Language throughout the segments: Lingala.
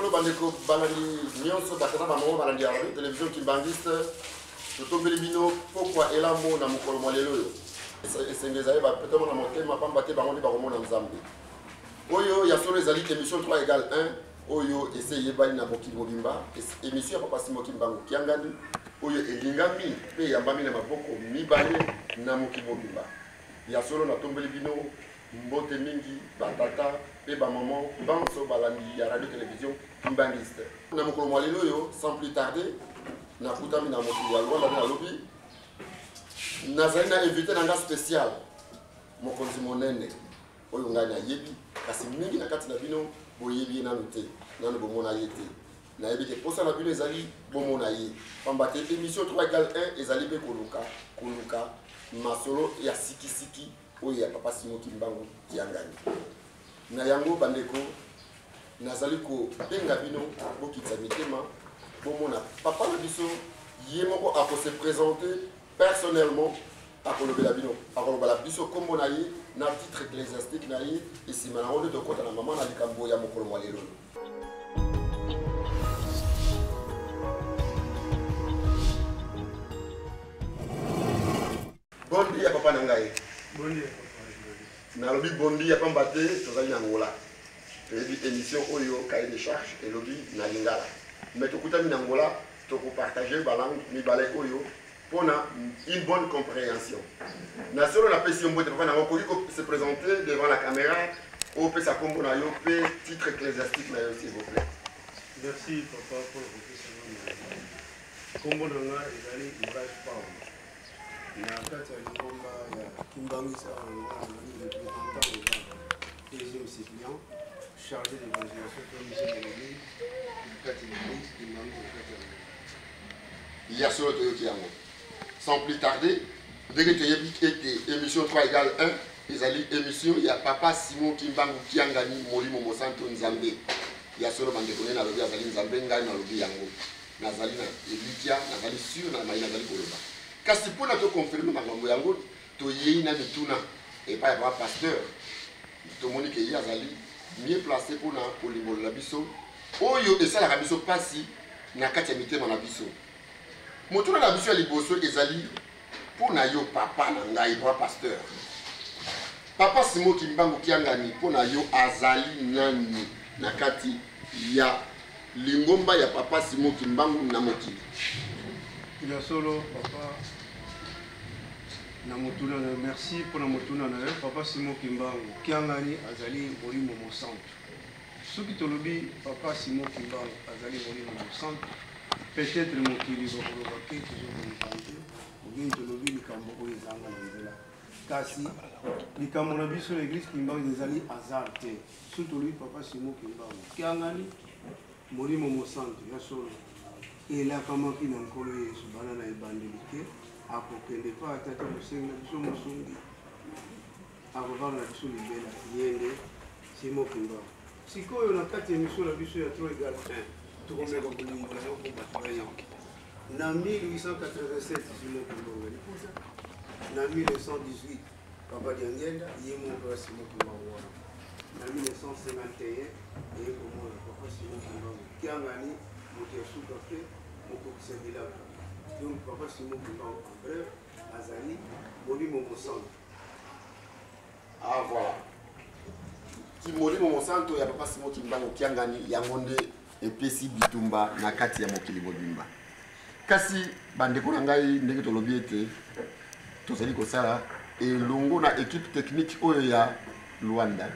solo bandeko balandi nyonso batata bango balandi ya télévision kimbangiste totombeli bino pokwa elamo na mokolo mwa lelo oyo esengeza ye bapetamo na motema pamba te bango nde bakomona nzambe oyo ya solo ezali émission 3 égale 1 oyo ese eyebani na mokili mobimba émission ya papa Simon Kimbangu Kiangani oyo elingami mpe eyambami na maboko mibale na mokili mobimba ya solo natombeli bino mbote mingi batata pe bamama banso balandi ya radio télévision kimbangiste na mokolo mwa lelo oyo sans plus tarder nakutami na mokili ya Luanda na lobi nazali na invité na nga spécial mokonzi monene oyo ngai nayebi kasi mingi na kati na bino boyebi ye nanu te nanu bomona ye te nayebi te posa na bino ezali bomona ye pamba te émission 3 égale 1 ezali mpe koluka masolo ya sikisiki oyo ya papa Simon Kimbangu Kiangani na yango bandeko nazali kobenga bino bokitisa mitema bomona papa na biso ye moko akose présenter personnellement akolobela bino akolobala biso kombo na ye na titre ecclésiastique na ye esima nango nde tokota na mama na likambo ya mokolo mwa lelo. Bon dia papa na ngai. Bon dia papa. Nalobi bon dia pamba te tozali na ngola. Toyebi émission oyo cahier de charge elobi na lingala. Mais tokutami na ngola tokopartager balangue mibale oyo pona une bonne compréhension. Na solo na pesi mbote papa na ngoko ko se présenter devant la caméra au pesa kombo na yo pe titre ecclésiastique na yo s'il vous plaît. Merci papa pour le question. Kombo na nga ezali Courage Paul. Na kati ya lingomba ya Kimbangisa le représentant des deuxième suppléant chargé d'évangélisation pour mission de l'église du kati de l'église Kimbangu de kati ya Hier sur le Toyokiamo. Sans plus tarder, dès que tu as émission 3 égale 1, ils allaient émission, il y a papa Simon Kimbangu Kiangani, Molimo Mosanto Nzambe. Il y a seulement des connaissances, il y a Zali Nzambe, il y a Zali Yango. Nazali na Elitia, Nazali sûr, Nazali Nazali Koloba. Car si pour nous confirmer dans le Yango, tu y es na mituna et pas un pasteur. Tout le monde qui est Zali mieux placé pour nous pour les la biso. Oyo et ça la biso passi na katia mitema na biso. Motuna na biso ya liboso ezali pour na yo papa na ngai pour pasteur. Papa Simon Kimbangu Kiangani pour na yo azali nani na kati ya lingomba ya papa Simon Kimbangu na mokili. Ya solo papa na motuna na merci pour na motuna na papa Simon Kimbangu Kiangani azali Molimo Mosanto. Soki tolobi papa Simon Kimbangu azali Molimo Mosanto. Peut-être mon kili bokoloba ke tozomikanje ogen tolobi likambo oyo ezanga na nzela kasi likambo na biso l'église Kimbangu ezali hasard te soki tolobi papa Simon Kimbangu Kiangani Molimo Mosanto ya solo elakamaki na nkolo Yesu bana na ebandeli ke akokende pa ata te mosengi na biso mosungi akovanda na biso libela yende Simon Kimbangu sikoyo na kati ya émission na biso ya 3 égale 1 na 1887 Simon Kimbangu alikuja na 1918 papa Diangenda ye moko wa Simon Kimbangu na 1951 ye komona papa Simon Kimbangu Kiangani moto ya suka pe mokokisa bilaka donc papa Simon Kimbangu en bref azali Molimo Mosanto. Ah voilà. Ki Molimo Mosanto ya papa Simon Kimbangu Kiangani yango nde epesi bitumba na kati ya mokili mobimba. Kasi bandeko na ngai ndenge tolobi ete tozali kosala elongo na équipe technique oyo ya Luanda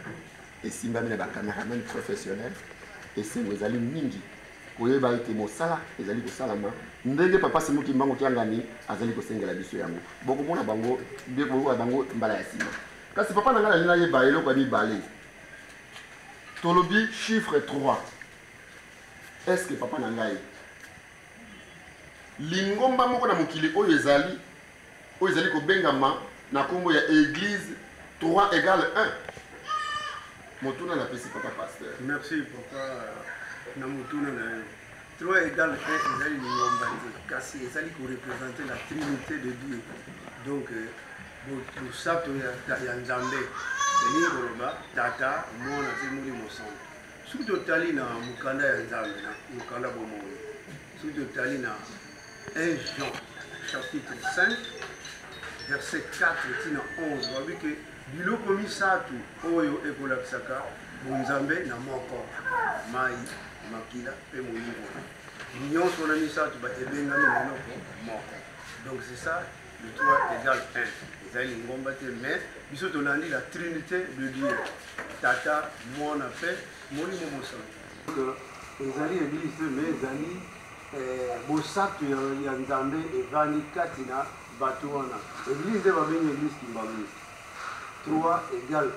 esimbami na bacameraman professionnel esengo ezali mingi koyeba ete mosala ezali kosalama ndenge papa Simon Kimbangu Kiangani azali kosengela biso yango bokomona bango bango mbala ya nsima. Kasi papa na ngai alina yeba eloko ya mibale tolobi chiffre 3. Est-ce que papa na ngai lingomba moko na mokili oyo ezali kobengama na kombo ya église 3 égale 1 motuna na pesi papa pasteur. Merci papa na motuna na 3 égale 1 ezali lingomba te kasi ezali ko représenter la trinité de Dieu donc bosato ya Nzambe elingi koloba tata mwana pe Molimo Mosanto soki totali na mokanda ya nzambe na mokanda bomoi soki totali na 1 Jean chapitre 5 verset 4 tina 11 babi ke biloko misato oyo ekolakisaka bonzambe na moko mai makila mpe molimo nyonso wana misato ebengami na eloko moko. Donc c'est ça le 3 égale 1 ezali lingomba te mais biso tolandi la trinité de Dieu tata mwana mpe molimo mosantu ezali église te mais ezali bosato ya nzambe evandi kati na bato wana église te babengi église kimbangisi 3 égale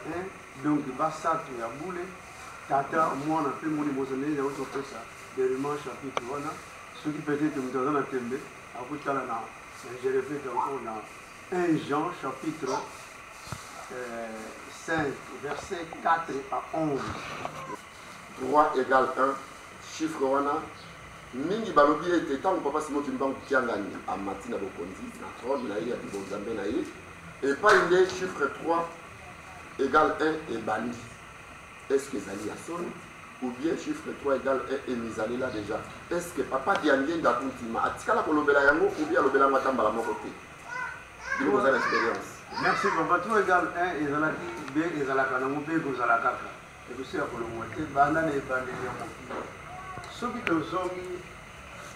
1 donc basato ya bule tata mwana mpe molimo mosantu nde yango topesa dernièrement chapitre wana soki peut-être moto aza na tembe akotala na je répète encore dans 1 Jean chapitre 5 verset 4 à 11 3 égale 1 chiffre wana mingi balobi ete ntango papa Simon Kimbangu kiangani amati na bokonzi na trône na ye ya bonzambe na ye epai nde chiffre 3 égale 1 ebandi. Est-ce que ezali ya soni ou bien chiffre 3 égale 1 emizali là déjà? Est-ce que papa diange ndakuntima atikala kolobela yango ou bien alobela yango atambala moko te? Bino kozala expérience. Merci papa. 3 égale 1 ezalaki be ezalaka nango mpe ekozala kaka ekosila kolongwa te banda na ebandeli ya mokili. Soki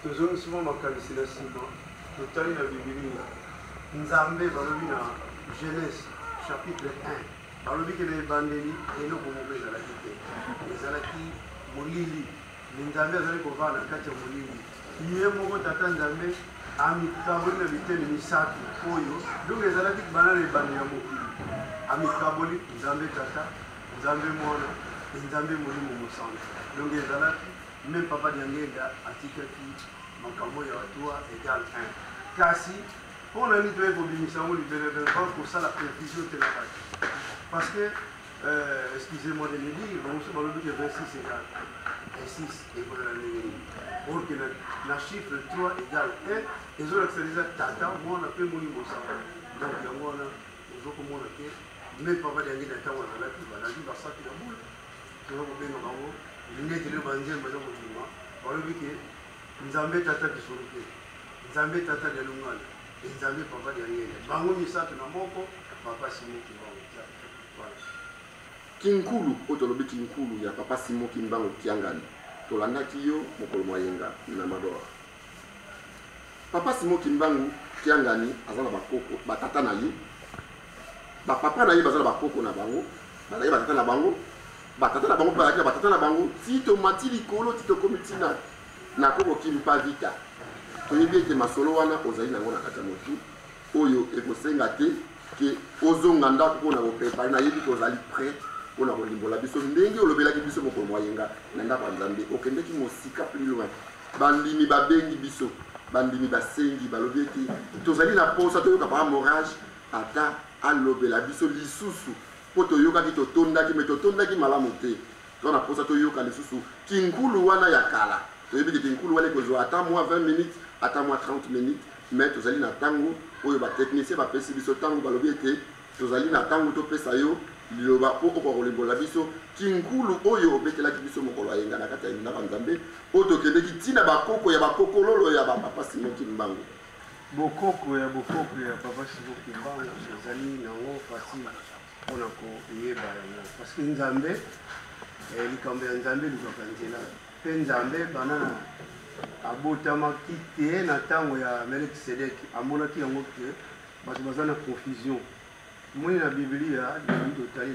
tozongi sima makanisi na nsima totali na bibilia nzambe balobi na Genèse chapitre 1 balobi ke na ebandeli eloko moko ezalaki te ezalaki molili nzambe azali kovanda na kati ya molili ye moko tata nzambe amikaboli na biteni misato oyo donc ezalaki bana na ebandeli ya mokili amikaboli nzambe tata nzambe mwana nzambe molimo mosantu donc ezalaki même papa Diangenda atikaki makambo ya 3 égale 1 kasi mpona nini toye kobimisa yango libele kosala prévision te na kati parce que excusez-moi de le dire bamosusu balobi ke 26 égale 6 ekozala ndenge nini or ke na chiffre 3 égale 1 ezolakisa deja tata mwana mpe molimo mosantu donc yango wana ozokomona ke même papa Diangenda ntango azalaki balandi basaki na bule toza kobenga bango neti lelo banzembe baza kondima balobi ke nzambe tata kisolo te nzambe tata lialungana nzambe papa Diangenda bango misato na moko papa Simon Kimbangu kinkulu oyo tolobi kinkulu ya papa Simon Kimbangu kiangani tolandaki yo mokolo mwayenga na madoa. Papa Simon Kimbangu kiangani aza na bakoko batata na ye bapapa na ye baza na bakoko na bango bazali batata na bango batata na bango bazalaki na batata na bango ti tomati likolo ti tokomi ntina na koko kimpa vita toyebi ete masolo wana ozali nango na kati ya motu oyo ekosenga te ke ozonga ndako mpona koprepare nayebi ke ozali prête mpona kolimbola biso ndenge olobelaki biso mokolo mwayenga na ndako ya nzambe okendeki mosika plus loin bandimi babengi biso bandimi basengi balobi ete tozali na posa toyoka pa morage ata alobela biso lisusu po toyokaki totondaki me totondaki malamu te tona posa toyoka lisusu kinkulu wana ya kala toyebi ke kinkulu wana ekozwa ata mwa 20 minutes ata mwa 30 minutes mais tozali na ntango oyo batechnicien bapesi biso ntango balobi ete tozali na ntango topesa yo liloba po okoka kolimbola biso kinkulu oyo obetelaki biso mokolo ayenga na kati ya ndako ya nzambe oyo tokendeki ntina bakoko ya bakokololo ya bapapa Simon Kimbangu. bokoko ya papa Simon Kimbangu ezali nango facile mpona koyeba yango parce que nzambe likambo ya nzambe elukaka nzela mpe nzambe bana abotamaki te na ntango ya Melkisedeki amonaki yango ke bato baza na confusion moni na bibilia totali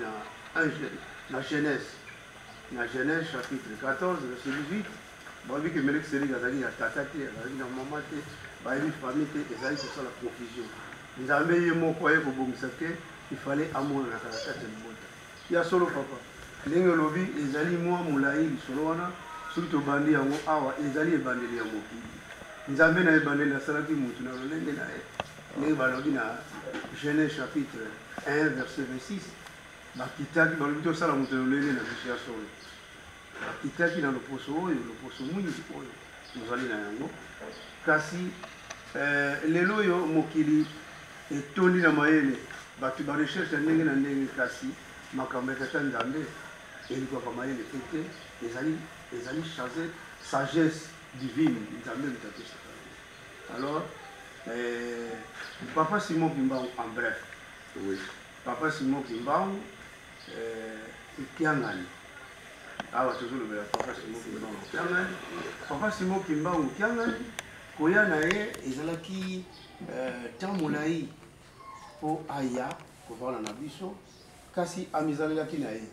na Genèse chapitre 14 verset 18 bayebi ke Melkisedeki azali na tata te azali na mama te bayebi famille te ezali kosala confusion nzambe ye moko aye kobongisa ke ifale amonanaka na kati ya libota ya solo papa ndenge olobi ezali mwa molai lisolo wana soki tobandi yango awa ezali ebandeli ya mokili nzambe na ebandeli asalaki motu na lolenge na ye ndenge balobi na Genèse chapitre 1 verset 26 bakitaki balobi tosala motu na lolenge na biso ya solo bakitaki na loposo oyo loposo mwingi oyo tozali na yango kasi lelo oyo mokili etondi na mayele bato barecherche ya ndenge na ndenge kasi makambo ya tata nzambe et il doit pas le fêter, les amis changer sagesse divine, ils ont même tâté ça. Alors, Papa Simon Kimbangu, en bref, oui. Papa Simon Kimbangu, Kiangani. Ah, toujours le Papa Simon Kimbangu, Kiangani. Papa Simon Kimbangu, Kiangani, Koyanae, Ezalaki, Tamulaï, pour Aya, pour voir la Nabiso, Kasi Amizalaki Kinae.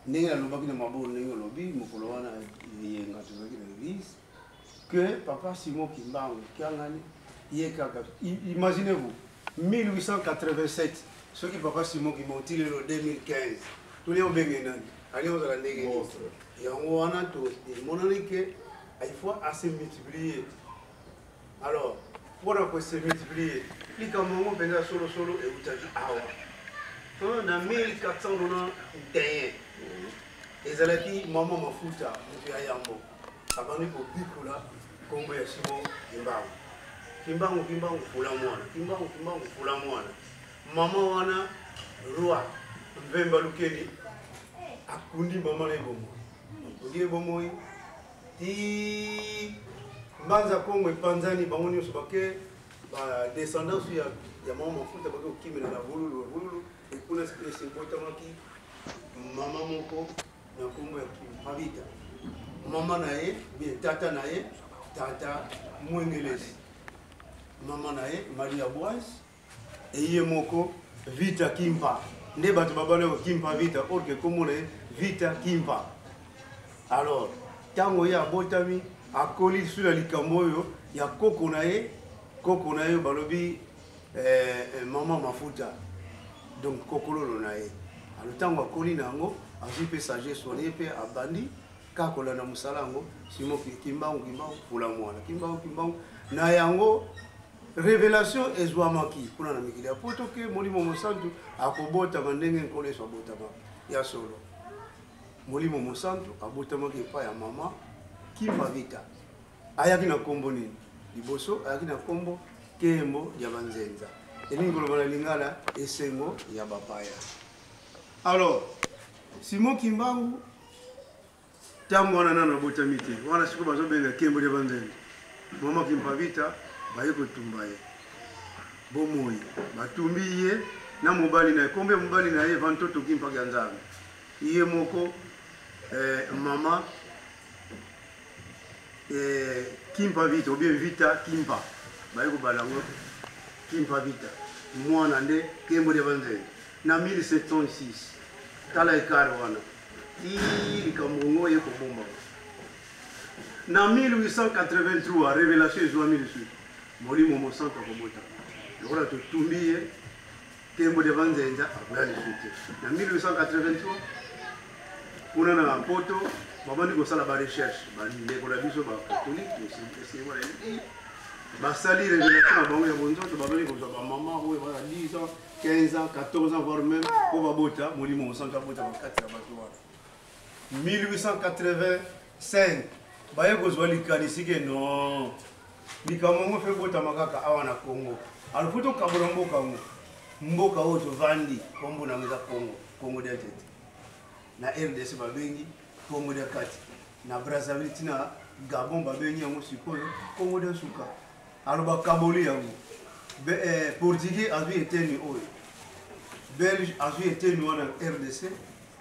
N'est-ce pas que Mabo n'est lobby, Mokoloana est dans l'église, que Papa Simon Kimbangu, Kiangani, imaginez-vous, 1887, ceux qui Papa Simon qui m'ont tiré le 2015, tous les Obéguénan, allez on va la négocier. Et on a tout, il faut assez multiplier. Alors, pour se multiplier, il y a un moment solo et vous avez dit, on a 1491, et ça a dit, maman m'a foutu, je suis à Yambo. Avant de Bikula, comme Simon Kimbangu. Kimbangu fula mwana, Kimbangu fula mwana. Mama wana roi Mvemba Lukeni akundi mama na bomo. Ndiye bomo ti mbanza Kongo Panzani bangoni sobake ba descendance ya mama futa bako kimena na bululu et kuna c'est important ki mama moko na Kongo ya Kimpavita. Mama nae bien tata nae tata mwengelezi. Maman nae Maria Boise et Yemoko Vita Kimpa. Ne batu babale Kimpa Vita or que comme Vita Kimpa. Alors, tango ya botami akoli sur la likamboyo ya koko nae balobi maman mafuta. Donc kokolo nae. Alors tango akoli nango azipe sagesse soné pe abandi kakola na musalango simo Kimbangu pour la mwana. Kimbangu na yango révélation ezwamaki kuna na mikili apoto ke molimo mosantu akobota mandenge nkole so botama ya solo molimo mosantu abotama ke pa ya mama Kimavita ayaki na kombo nini liboso ayaki na kombo kembo ya banzenza elingo loba lingala esengo ya bapaya. Alors Simon Kimbangu tango wana na botami te wana siko bazobenga kembo ya banzenza mama Kimavita baye kotumbaye bomoyi batumbiye na mobali na kombe mobali na ye vantoto Kimpa Nzambe iye moko mama Kimpa Vita ou bien Vita Kimpa baye ko balango Kimpa Vita mwana nde kembo de banze na 1706 tala ekaro wana ti kamongo ye ko bomba na 1883 révélation ezwa 1800 molimo mosanto komota lokola totumbiye kembo de banzenza akoya lisuti na 1883 kuna na poto babandi kosala ba recherche bandeko na biso ba catholique basali révélation na bango ya bonzoto babandi kozwa ba mama oyo bana 10 ans 15 ans 14 ans voire même po babota molimo mosanto abota bakati ya bato wana 1885 baye kozwa likanisi ke non likamongo fe bota makaka awa na Congo alufuto kabula mboka oto vandi kombo na meza Congo de tete na RDC babengi Congo de kati na Brazzaville tina Gabon babengi yango sikoyo Congo de suka aloba kaboli yango portugais azui eteni oyo belge azui eteni wana RDC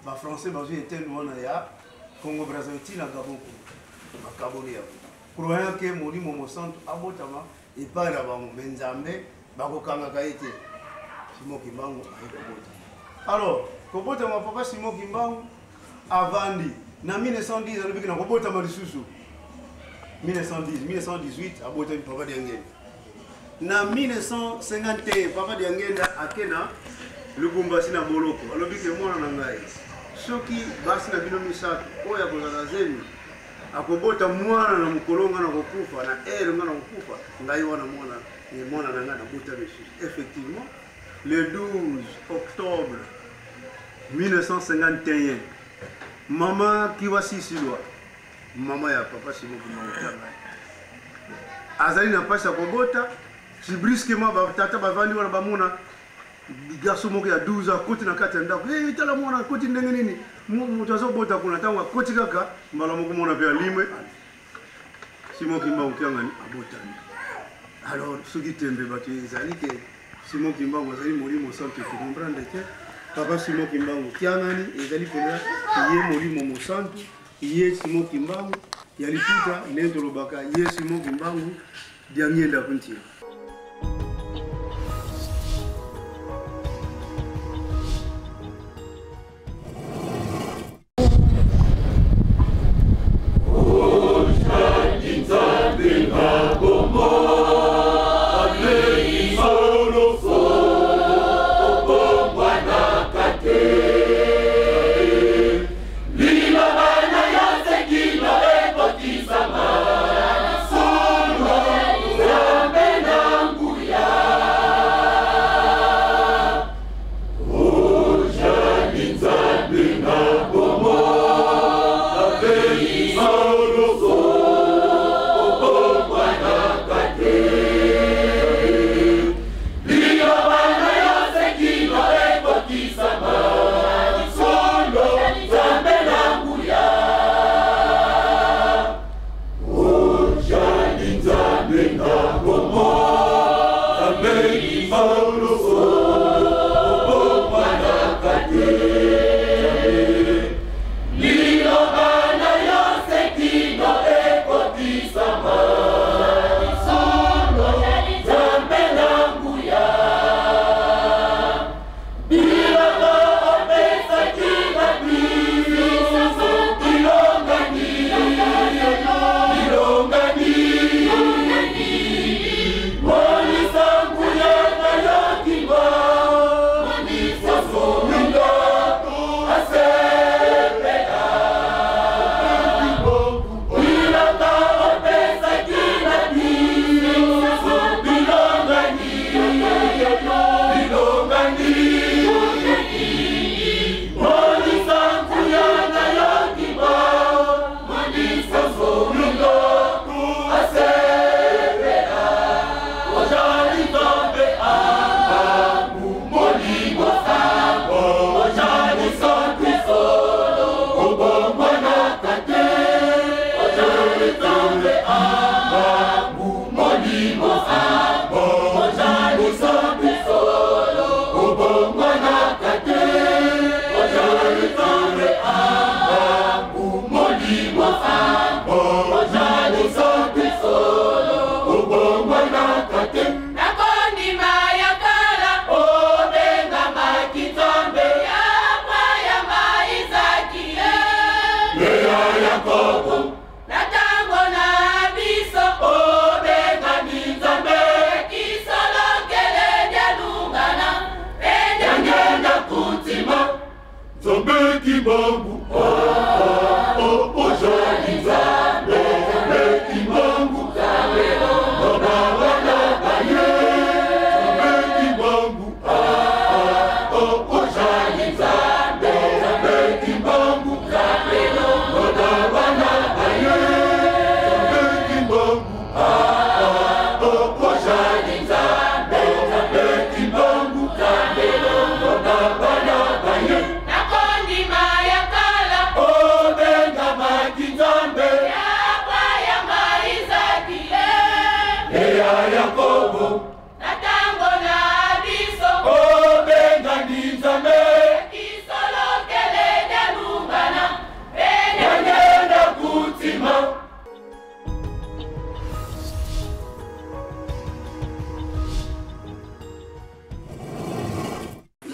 ba français bazui eteni wana ya Congo Brazzaville tina Gabon ba kaboli yango croyant que molimo mosantu abotama epai na bango benzambe bakokangaka ete Simon Kimbangu ayekobota. Alors kobotama Papa Simon Kimbangu avandi na 1910 alobiki na kobotama lisusu 1918 abotami Papa Diangenda na 1951 Papa Diangenda akena Lubumbashi na Moloko alobiki mwana na ngai soki basi na bino misato oya kozala zemi akobota mwana na mukolonga na kokufa na nga na kokufa ngai wana mwana na nga na bota besu. Effectivement le 12 octobre 1951 mama Kiwasi Silwa mama ya Papa Simon Kimbangu azali na pasa kobota si brusquement ba tata bavandi wana bamona garçon moko ya 12 ans koti na kati ya ndako tala mwana koti ndenge nini moto azobota kuna ntango akoti kaka mbala moko mona mpe alimwe Simon Kimbangu Kiangani abotani. Alors soki tembe bato ezali ke Simon Kimbangu azali molimo centre to comprendre que papa Simon Kimbangu Kiangani ezali pena ye molimo mosantu ye Simon Kimbangu ya liputa nendo lobaka ye Simon Kimbangu diamienda kuntia.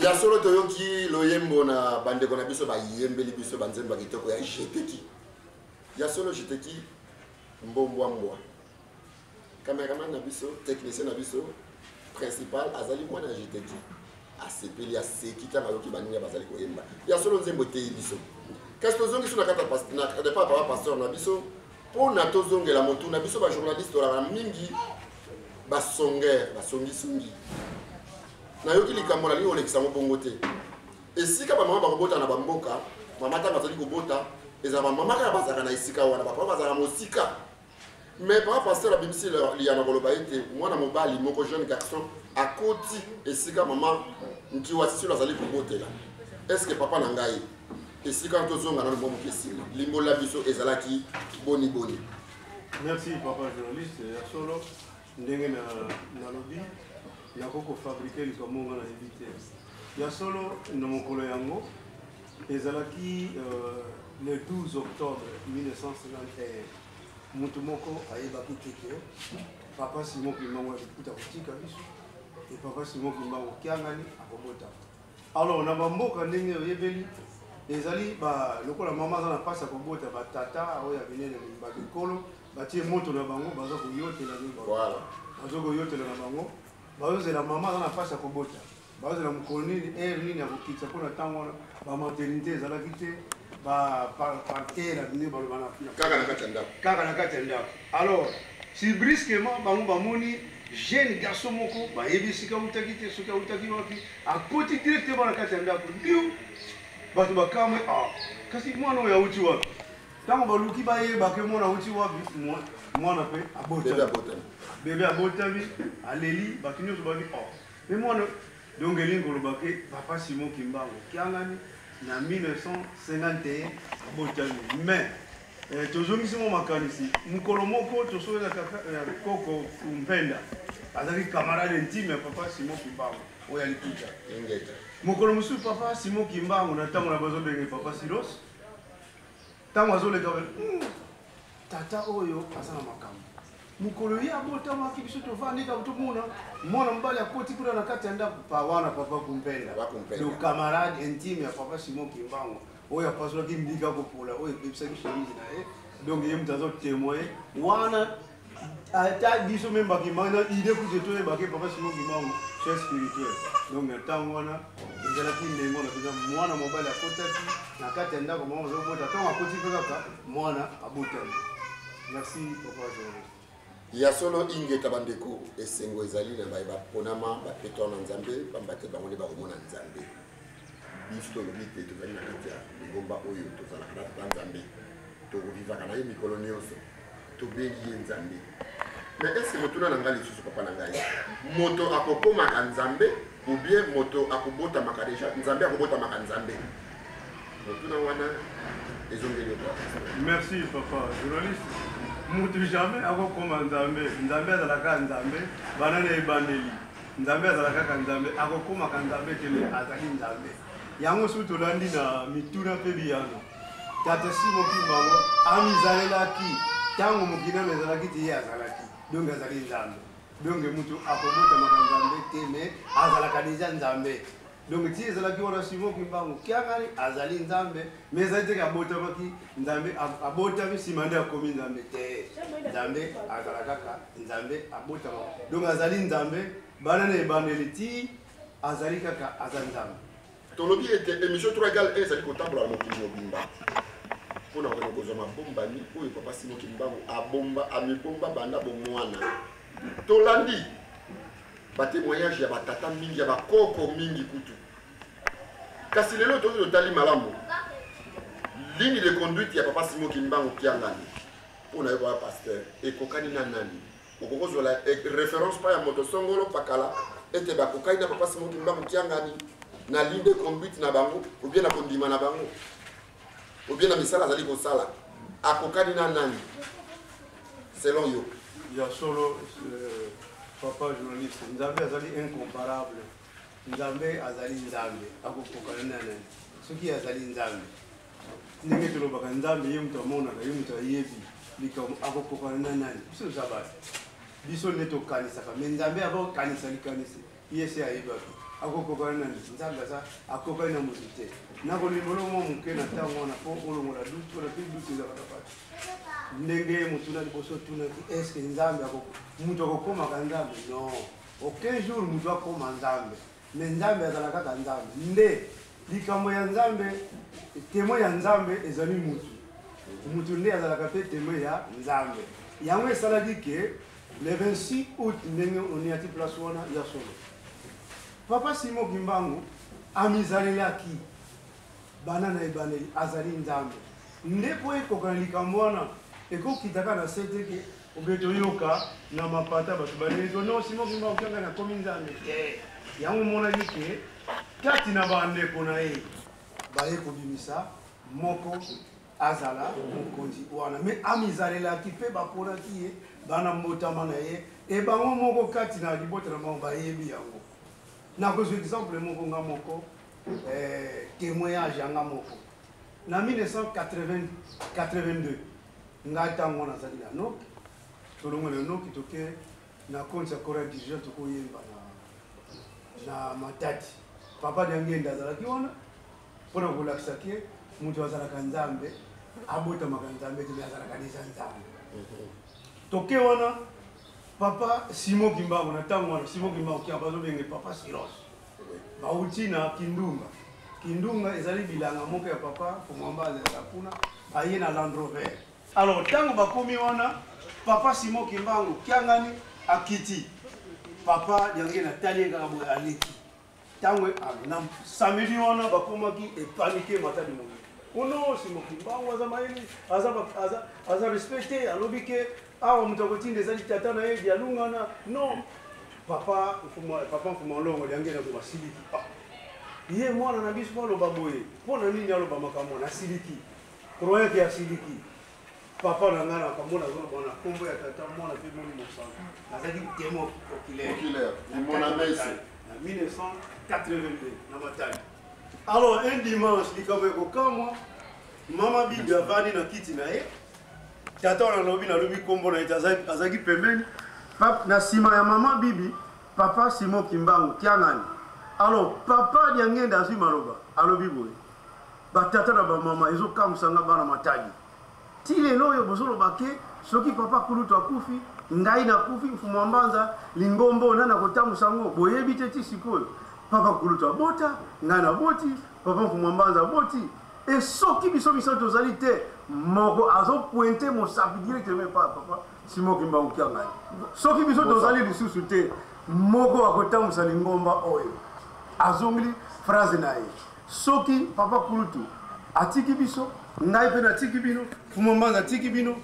Yasolo toyoki loyembo na bandeko na biso ba yembeli biso banzemba kitoko ya jeteki. Yasolo jeteki mbombo mbwa. Cameraman na biso, technicien na biso, principal azali mwana jeteki. Asepeli asekita mayoki baninga bazali koyemba. Yasolo nzembo te biso. Qu'est-ce que zongi suna kata pasteur na papa pasteur na biso pour na tozongela motu na biso ba journaliste la mingi ba songer, ba songi. Na yoki likambo na liyo lekisa mbongo te. Esika ba mama bakobota na bamboka, mama tanga zali kobota, eza ba mama ka bazaka na esika wana, ba papa bazaka mosika. Mais papa pasteur la bimisi li yana koloba ete mwana mobali moko jeune garçon akoti esika mama ntiwa sisi lazali kobotela est-ce que papa na ngai esika tozonga na mwa mokesima limbola biso ezalaki boni boni. Merci papa journaliste ya solo ndenge na lobi na koko fabriquer likambo na éviter ya solo na mokolo yango ezalaki le 12 octobre 1951 mutu moko ayebaki teke papa Simon Kimbangu alikuta kutika biso et papa Simon Kimbangu kiangani akobota. Alors na bamboka ndenge oyebeli ezali ba lokola mama za na pasa kobota ba tata oya binene ba bikolo batie moto na bango baza koyotela ni bango. Voilà. Bazo koyotela na bango. Bazo la mama za na pasa kobota. Bazo la mkoloni nini ya kokitsa pona tango ba maternité ezalaki te ba parter la bine ba bana kaka na katenda. Kaka na katenda. Alors si brusquement bango bamoni jeune garçon moko ba yebisika utakite soka utaki wapi akoti directement na katenda ko ndio bato bakamwe kasi mwana oyo auti wapi tango baluki bayeba ke mwana auti wapi mwana pe bebe abotami aleli bato nyonso babi mais mwana donc elingi koloba ke papa Simon Kimbangu kiangani na 1951 abotami mais tozongisi mo makanisi mokolo moko tosolela koko mpenda azali camarade intime ya papa Simon Kimbangu oyo alikuta mokolo mosusu papa Simon Kimbangu na ntango na bazobenge papa Silos ntango azoleka tata oyo aza na makambo mokolo ye abotamaki biso tovandika tomona mwana mobali akoti kuna na kati ya ndako pa wana papa kumpenda le camarade intime ya papa Simon Kimbangu oyo apasolaki mbika kopola oyo epesaki chemise na ye donc ye moto azotémoin wana ata biso meme bakimana idée kuze toyebake papa Simon Kimbangu chef spirituel donc ntango wana ezalaki ndenge wana mpenza mwana mobali akotaki na kati ya ndako mama azobota ntango akoti mpe kaka mwana abotami. Merci papa journaliste. Ya solo ingeta bandeko esengo ezali na baye baponama bapetwa na nzambe bambate bango nde bakomona nzambe biso tolobi te tozali na kati ya lingomba oyo tozalaka na nzambe tokovivaka na ye mikolo nyonso tobengi ye nzambe. Mais est-ce que motuna na ngai lisusu papa na ngai moto akokomaka nzambe ou bien moto akobotamaka deja nzambe akobotamaka nzambe motuna wana ezongeli. Merci papa journaliste. Mutu jamais akokoma nzambe nzambe azalaka nzambe banana ebandeli nzambe azalaka nzambe akokomaka nzambe tele azali nzambe yango so tolandi na mituna mpe biyano tata Simon Kimbangu amizalelaki ntango mokina ezalaki te ye azalaki donc azali nzambe donc mutu akobotamaka nzambe te mais azalaka deja nzambe donc ti ezalaki wana Simon Kimbangu kiangani azali nzambe mais ezali te abotamaki nzambe abotami nsima nde akomi nzambe te nzambe azala kaka nzambe abotama donc azali nzambe bana na ebandeli ti azali kaka aza nzambe. Tolobi ete émission 3 égale 1 ezali kotambola mokili mobimba mpona kokende kozwa mabombami oyo papa Simon Kimbangu abomba amibomba banda bomwana tolandi batémoignage ya batata mingi ya bakoko mingi kutu kasi lelo tozi totali malamu ligne de conduite ya papa Simon Kimbangu kiangani mpona yo baya pasteur ekokani na nani okokozwela référence pa ya moto songolo pakala ete bakokani na papa Simon Kimbangu kiangani na ligne de conduite na bango ou bien na kondima na bango ou bien na misala azali kosala akokani na nani selon yo. Ya solo papa journaliste nzambe azali incomparable nzambe azali nzambe akokokana na nani soki azali nzambe ndenge tolobaka nzambe ye moto amonaka ye moto ayebi likambo akokokana na nani biso zabasi biso nde tokanisaka mais nzambe akokanisa likanisi ye se ayebaki akokokana nani nzambe aza akokani na moto te nakolimbola mwa moke na ntango wana mpo olongola dutu wana mpe dutu ezalaka pati ndenge motuna liboso tunaki eske nzambe mutu akokomaka nzambe non aucun jour mutu akoma nzambe mais nzambe azala kaka nzambe nde likambo ya nzambe témoin ya nzambe ezali mutu nde azalaka mpe témoin ya nzambe yango esalaki ke le 26 août ndenge oniati place wana ya solo papa Simon Kimbangu amizalelaki bana na ebandeli azali nzambe nde po ekokana likambo wana ekokitaka na sete ke obeto yoka na mapata bato baneli to non Simon Kimbangu kianga na komi nzambe yango monaki ke kati na bandeko na ye baye kobimisa moko azala mokonzi wana me amizalelaki mpe baponaki ye bana mbotama na ye ebango moko kati na libota na bango bayebi yango nakozwa exemple moko nga moko témoignage yanga moko na 1982 ngai ntango nazali na noki tolongo na noki toke na konti ya Corée du Sud tokoyemba na Matadi papa Diangenda azalaki wana mpona kolakisaki ye moto azalaka nzambe abotamaka nzambe te azalaka deja nzambe toke wana papa Simon Kimbangu na ntango wana Simon Kimbangu kia bazobenge papa Siros bauti na Kindunga ezali bilanga moko ya papa Fumwamba azalaka kuna aye na Land Rover. Alors ntango bakomi wana papa Simon Kimbangu kiangani akiti papa Diangenda tali kaka boye aleki ntango na samedi wana bakomaki epanike Matadi moki ono Simon Kimbangu aza mayeli aza respecté alobi ke awa moto akotinda ezali tata na ye dialungana non papa Mfumolongo Diangenda ko basiliki ye mwana na biso aloba boye mpona nini aloba makambo na siliki croyant ke asiliki papa na ngana kamona zona kombo ya tata mwana pe moni mosanga nazaki témoin oculaire mona messe na 1982 na Matadi. Alors un dimanche likambo ekokamwa mama bibi avandi na kiti na ye tata wana lobi kombo na ye azaki pembeni na nsima ya mama bibi papa Simon Kimbangu kiangani. Alors papa Diangenda azwi maloba alobi boye batata na bamama ezokamwisanga bana Matadi ti lelo oyo bozoloba ke soki papa Kulutu akufi ngai nakufi Mfumwambanza lingombo nana kotambusa ngo boyebi te ti sikoyo papa Kulutu abota ngai naboti papa Mfumwambanza aboti e soki biso tozali te moko azopointe mosapi directement pa papa Simon Kimbangu kiangani soki biso tozali lisusu te moko akotambusa lingomba oyo azongli phrase na ye soki papa Kulutu atiki biso ngai pe natiki bino Mfumwambanza atiki bino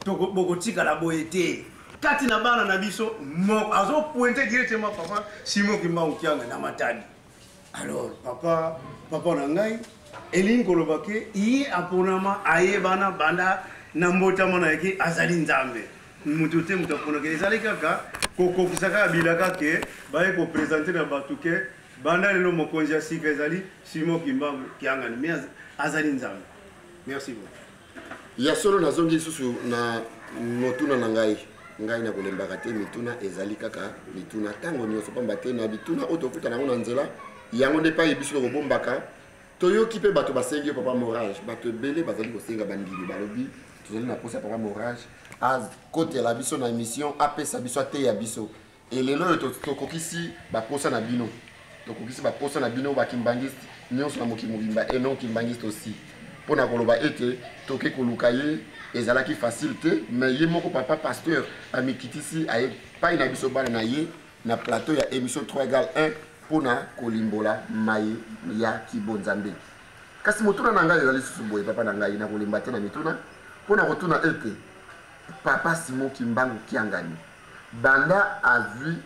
bokotikala boye te kati na bana na biso moko azopointe directement papa Simon Kimbangu kiangani na Matadi. Alors papa na ngai elingi koloba ke ye aponama ayebana banda na mbotama na yeke azali nzambe mutu te mutu aponaka ezali kaka kokokisa kaka bilaka ke baye kopresente na bato ke banda lelo mokonzi ya sika ezali Simon Kimbangu kiangani me azali nzambe. Merci beaucoup. Ya solo nazongi lisusu na motuna na ngai na kolembaka te mituna ezali kaka mituna ntango nyonso pamba te na bituna oyo tokuta nango na nzela yango nde epai biso kobombaka toyoki mpe bato basengi yo papa Morage bato ebele bazali kosenga bandimi balobi tozali na posa ya papa Morage akotela biso na émission apesa biso ateya biso elelo oyo tokokisi baposa na bino bakimbangiste nyonso na mokili mobimba e non kimbangiste aussi mpona koloba ete toke koluka ye ezalaki facile te mais ye moko papa pasteur amikitisi aye pai na biso bana na ye na plateau ya émission 3=1 mpona kolimbola maye ya kibonzambe. Kasi motuna na ngai ezali susu boye papa na ngai na kolemba te na mituna mpona kotuna ete papa Simon Kimbangu kiangani banda azwi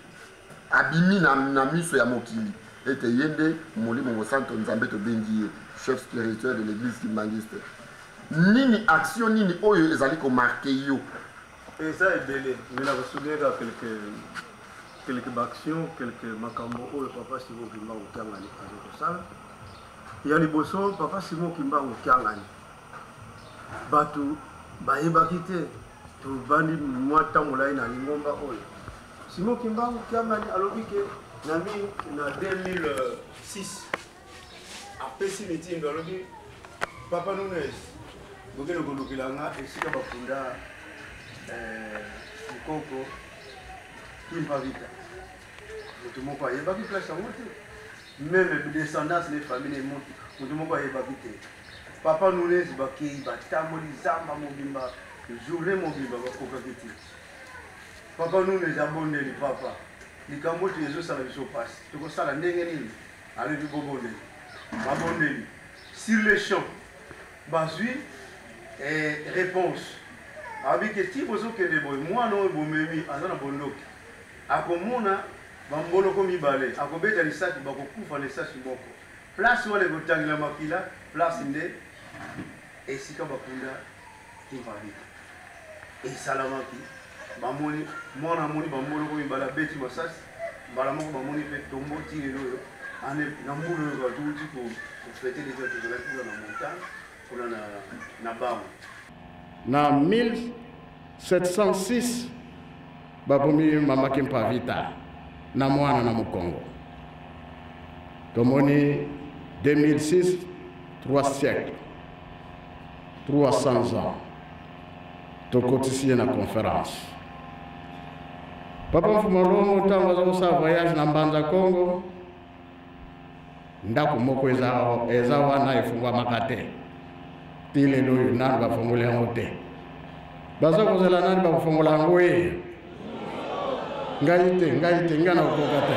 abimi na miso ya mokili ete yende molimo mosanto nzambe tobengi ye chef spirituel de l'église kimbangiste nini action nini oyo ezali komarke yo eza ebele mina kosulieka quelques actions quelques makambo oyo papa Simon Kimbangu kiangani azokosala ya liboso papa Simon Kimbangu kiangani bato bayebaki te tobandi mwa ntango molai na lingomba oyo Simon Kimbangu kiangani alobi ke na 2006 apesi mitindo alobi papa Nunes bokende kolukila nga esika bafunda Mukoko Kimpavita moto moko ayebaki place yango te même descendance les familles moto moko ayebaki te papa Nunes bakei batamboli zamba mobimba journée mobimba bakokaki te papa Nunes abondeli papa likambo te ezosala biso pasi tokosala ndenge nini alobi bobondeli babondeli sur les champs bazwi réponse abiki ti bozokende boye mwana oyo bomemi aza na bondoki akomona bamboloko mibale akobeta lisaki bakokufa na esasi moko place wana ekotangela makila place nde esika bakunda Kimpavita esalamaki bamoni mwana amoni bamboloko mibala beti masasi mbala moko bamoni mpe tombo tilelo oyo ane na mbulu oyo batuuti kofete les gens tozalaki kuna na montagne kuna na bango na 1706 babomi mama Kimpavita na mwana na Mukongo. Tomoni 2006 3 siècles 300 ans tokotisi na conférence. Papa Mfumolomo ntango azosa voyage na Mbanza Congo ndako moko eza wana efungwa makate tile loyo nani bafongola yango te baza kozela nani bafongola yango ye ngai te ngana okoka te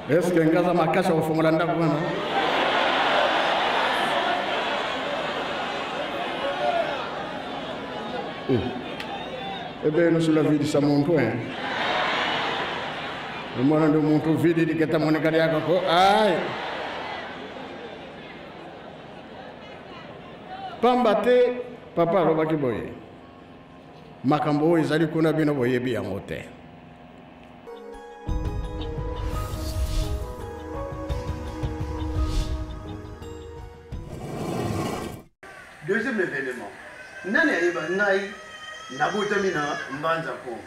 eske ngaza makasha kofongola ndako wana ebe no sulla vidi sa muntu mwana ndo muntu vidi diketa monekali yako ko ay pamba te papa robaki boye makambo oyo ezali kuna bino boyebi yango te. Deuxième événement, nani ayeba ngai nabotami na Mbanza Congo.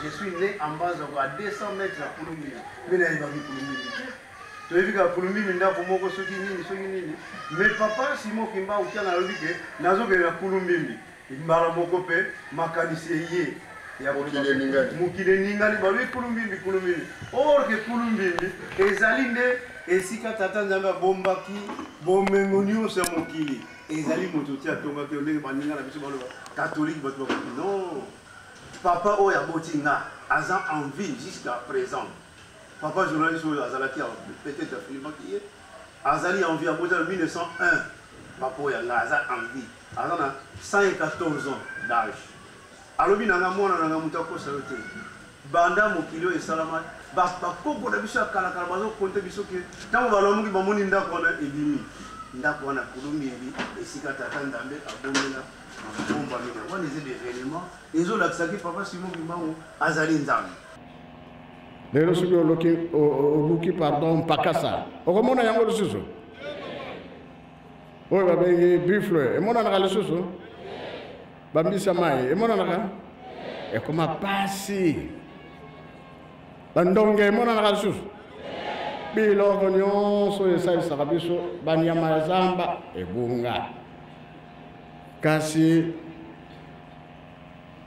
Je suis né en Mbanza Congo à 200 mètres à Pulumbimi. Mina ayebaki Pulumbimi. Toyebika Pulumbimi ndako moko soki nini. Mais papa Simon Kimba okiana alobi ke nazokende na Pulumbimi. Mbala moko pe makanisi ye ya mokile ningani balobi Pulumbimi. Or que Pulumbimi ezali nde esika tata nzambe abombaki bomengo nyonso ya mokili. Ezali moto tia tonga ke ndenge baninga na biso baloba catholique bato bakoki non papa oyo aboti nga aza en vie jusqu'à présent. Papa journaliste oyo azalaki peut-être afilmaki ye azali en vie aboti en 1901 papa oyo nga aza en vie aza na 114 ans d'âge alobi nanga mwana nanga moto akosa yo te banda mokili oyo esalama bakoko na biso ya kalakala bazokonte biso ke ntango balamuki bamoni ndako wana ebimi ndako wana Pulumbimi esika tata ndambe abomela mabomba mina wana eza d'événement ezolakisaki papa Simon Kimba azali nzambe lelo soki oluki pardon mpakasa okomona yango lisusu oyo babengi buffle emonanaka lisusu bambisa mai emonanaka ekoma pasi bandonge emonanaka lisusu biloko nyonso esalisaka biso banyama ya zamba ebunga kasi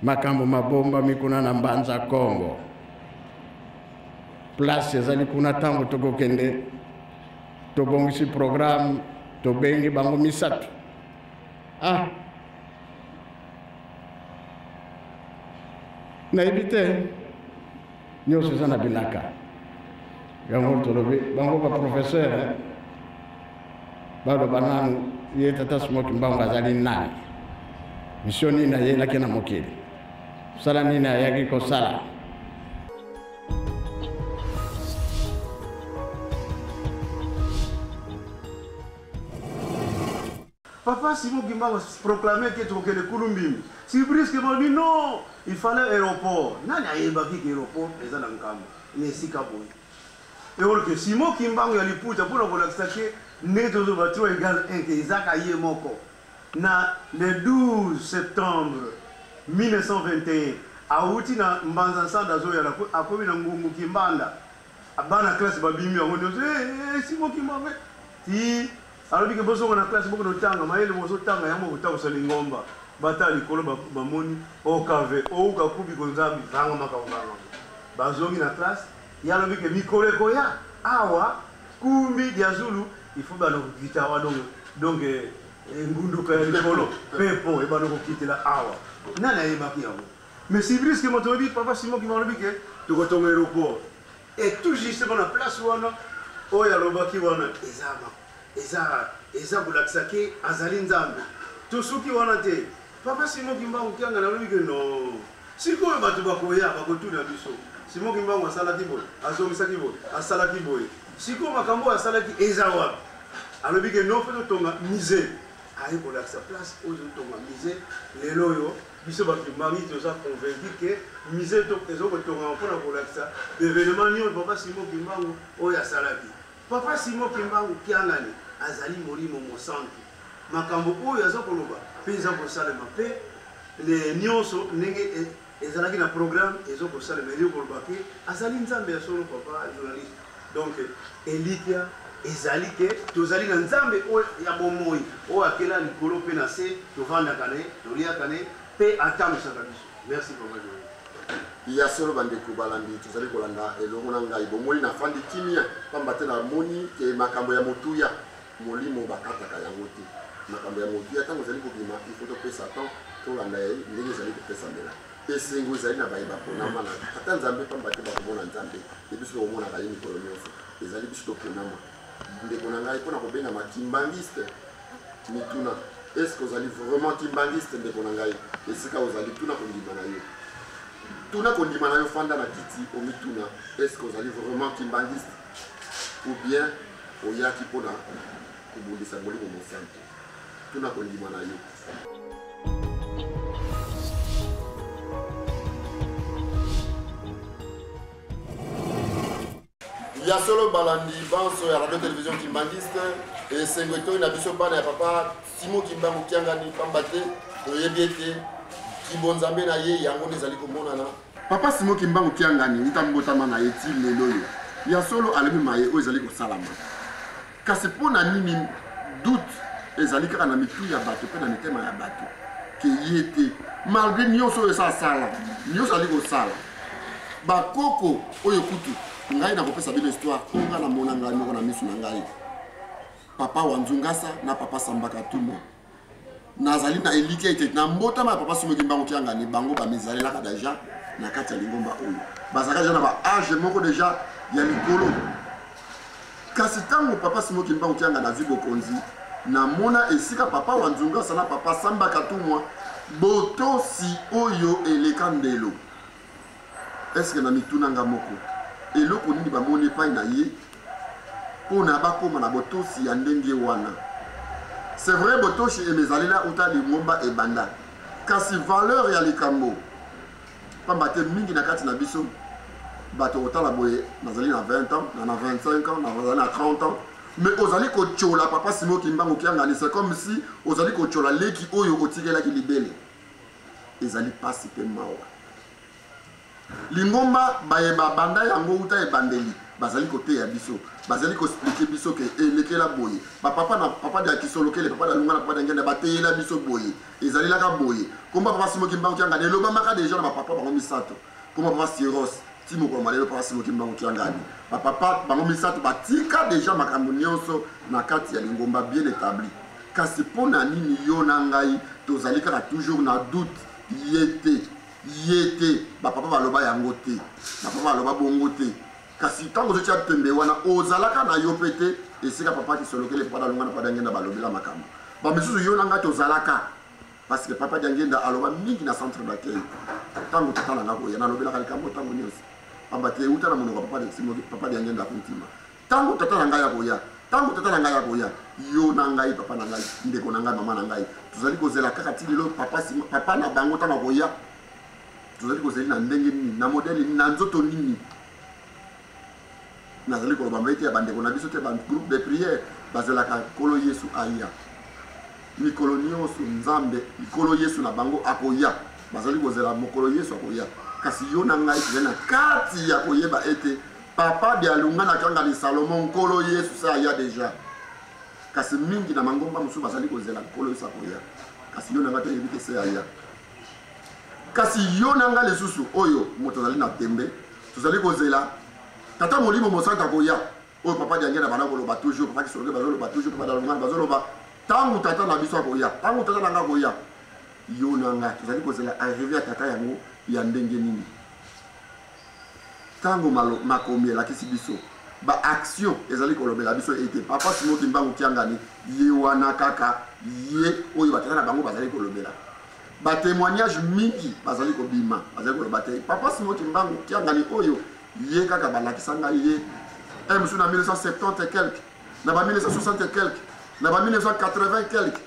makambo mabomba mikuna na Mbanza Congo place ezali kuna ntango tokokende tobongisi programme tobengi bango misato nayebi te nyonso eza na bilaka yango tolobi bango baprofesseur baloba nanu ye tata Simon Kimba azali nani mission nini ayelaki na mokili sala nini ayaki kosala. Papa Simon Kimba a proclamé que tu es le Pulumbimi. Si brusquement dit non, il fallait aéroport. Nani ayebaki que aéroport eza na nkambo nesika boye. Et alors que Simon Kimba ya liputa pour kolakisa ke neto batro égal 1 que Isaac ye moko. Na le 12 septembre 1921 auti na Mbanza Sanda zo ya akomi na ngungu Kimbanda. Abana classe babimi yango Simon Kimba ti alors que boso na classe boko notanga mayele boso tanga yango kotako salingomba bata likolo bamoni okave oka kubi konzambi vanga makavanga bazongi na classe yalo bike mikoleko ya awa kumbi dia Zulu il faut bano kita wa donc ngunduka ya likolo pepo e bano kokitela awa nana yebaki yango mais si brisque motobi papa Simon qui va bike to kotonga aéroport et tout justement na place wana oya lobaki wana ezama eza bulakisaki azali nzambe tosuki wana te papa Simon Kimba ukianga na lobi que non sikoyo bato bakoya bakotuna biso Simon Kimbangu asalaki boye azomisaki boye asalaki boye siko makambo asalaki eza wapi alobi ke no fait tonga misé ayi kolakisa place oyo tonga misé lelo oyo biso bakimbangi toza convaincu ke misé ezokotonga mpona kolakisa événement nyonso papa Simon Kimbangu oyo asalaki papa Simon Kimbangu kiangani azali molimo mosantu makambo oyo aza koloba mpe eza kosalema mpe nyonso ndenge ezalaki na programme ezokosalema eli koloba ke azali nzambe ya solo papa journaliste donc elikia ezali ke tozali na nzambe oyo ya bomoi oyo akela likolo mpe na se tovandaka ne toliaka ne mpe atambwisaka biso merci papa journaliste ya solo bandeko balandi tozali kolanda elongo na ngai bomoi nafandi kimia pamba te namoni ke makambo ya motuya molimo bakataka yango te makambo ya motuya ntango ezali kobima ifo topesa temps tolanda ye ndenge ezali kopesa mbela esengo ezali na bayeba ponama na ata nzambe pamba te bakomona nzambe ebiso tokomonaka ye mikolo nyonso ezali biso toponama ndeko na ngai mpona kobengama kimbangiste mituna estce ozali vraiment kimbangiste ndeko na ngai esika ozali tuna kondima na yo tuna kondima na yo fanda na kiti omituna estce ozali vraiment kimbangiste ou bien oyaki mpona kobundisa molimo mosantu tuna kondima na yo ya solo balandi banso ya radio télévision kimbangiste esengo etoyi na biso bana ya papa Simon Kimbangu kiangani pamba te toyebi ete kibonzambe na ye yango nde ezali komonana papa Simon Kimbangu kiangani uta mbotama na ye ti lelo yo ya solo alobi maye oyo ezali kosalama kasi mpona nini doute ezali kaka na mitu ya bato mpe na mitema ya bato ke ye te malgré nyonso oyo eza asala nyonso ali kosala bakoko oyo kutu ngai nakopesa bino histoire onga na mona ngai moko na misu na ngai papa wa Nzungasa na papa Sambaka Tumo nazali na eliki ete na mbotama ya papa Simon Kimbangu kiangani bango bamizalelaka deja na kati ya lingomba oyo bazalaka deja na baage moko deja ya likolo kasi ntango papa Simon Kimbangu kiangani azwi bokonzi namona esika papa wa Nzungasa na papa Sambaka Tumo botosi oyo eleka ndelo eske na mitunanga moko eloko nini bamoni epai na ye mpona bakoma na botosi ya ndenge wana c'est vrai botosi emezalela uta lingomba ebanda kasi valeur ya likambo pamba te mingi na kati na biso bato otala boye nazali na 20 ans na 25 ans nazali na 30 ans mais ozali kochola papa Simon Kimbangu kiangani c'est comme si ozali kochola leki oyo otikelaki libele ezali pasi mpe mawa lingomba bayeba banda yango uta ebandeli bazali koteya biso bazali koexplike biso ke elekela boye bapapa na papa de kisolokele papa da lunga na papa d'engenda bateyela biso boye ezali laka boye komba papa Simon Kimbangu kiangani elobamaka deja na bapapa bango misato komba papa Siros timo kwa malelo papa Simon Kimbangu kiangani bapapa bango misato batika deja makambo nyonso na kati ya lingomba bien établi kasi mpona nini yo na ngai tozali kaka toujours na doute yete bapapa baloba yango te bapapa baloba bongo te kasi ntango ozoti ya tembe wana ozalaka na yo mpe te esika papa kisolokele papa dalunga na papa d'engenda balobela makambo bamisusu yo na ngai tozalaka parce que papa d'engenda aloba mingi na centre d'accueil ntango tata na nga koya nalobelaka likambo ntango nyonso pamba te euta na monoko papa d'engenda kontima ntango tata na ngai ya koya ntango tata na ngai ya koya yo na ngai papa na ngai ndeko na ngai mama na ngai tozali kozela kaka ti lelo papa na bango ntango koya tozali kozali na ndenge nini na modele nini na nzoto nini nazali koloba mbaite ya bandeko na biso te bagroupe de prière bazelaka nkolo Yesu aya mikolo nyonso nzambe nkolo Yesu na bango akoya bazali kozela mokolo Yesu akoya kasi yo na ngai tozali na kati ya koyeba ete papa de alunga na kangani Salomon nkolo Yesu sa aya deja kasi mingi na mangomba mosusu bazali kozela nkolo Yesu akoya kasi yo na ngai toyebi te se aya kasi yo na ngai lisusu oyo moto azali na tembe tozali kozela tata molimo mosanta koya oyo papa d'engenda bana koloba toujours papa kisoloke bazoloba toujours papa dalunga bazoloba tangu tata na biso akoya tangu tata na nga koya yo na ngai tozali kozela arrivé ya tata yango ya ndenge nini tango makomi elakisi biso baaction ezali kolobela biso ete papa Simon Kimbangu kiangani ye wana kaka ye oyo batata na bango bazali kolobela ba témoignage mingi bazali ko bima bazali ko batay papa Simon Kimbangu kiangani oyo ye kaka balakisa ngai ye musu na 1970 et quelques na ba 1960 et quelques na ba 1980 et quelques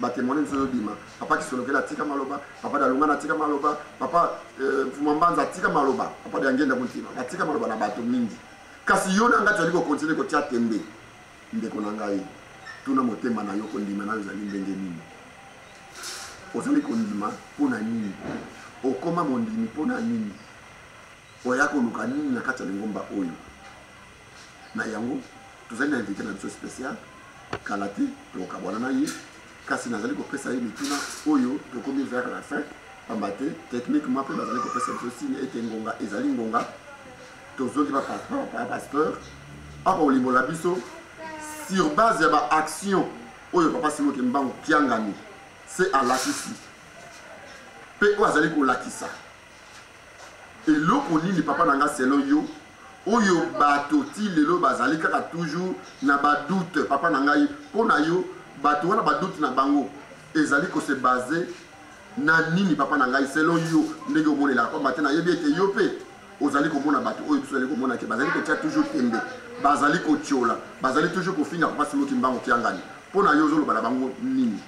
ba témoigner sur bima papa qui solo la tika maloba papa dalunga na tika maloba papa fumambanza tika maloba papa yangenda kuntima ba tika maloba na bato mingi kasi yona ngati aliko continuer ko tia tembe ndeko na ngai tuna motema na yo kondima na yozali ndenge nini ozali kondima pona nini okoma mondimi pona nini oya koluka nini na kati ya lingomba oyo na yango tozali na invité na biso spécial kala te tokabwana na ye kasi nazali kopesa ye mituna oyo tokomi vers la fin pamba te techniquement mpe bazali kopesa biso signe ete ngonga ezali ngonga tozoki bapasteur apa olimbola biso sur base ya baaction oyo papa Simon Kimbangu kiangani se alakisi mpe oyo azali kolakisa eloko nini papa na nga selo yo oyo bato ti lelo bazali kaka toujours na badoute papa na ngai mpo na yo bato wana badoute na bango ezali kose base na nini papa na ngai selo yo ndenge omonela pamba te nayebi ete yo mpe ozali komona bato oyo biso ozali komona ke bazali kotia toujours tembe bazali kotiola bazali toujours kofinga papa Simon Kimbangu kiangani mpo na yo ozoloba na bango nini.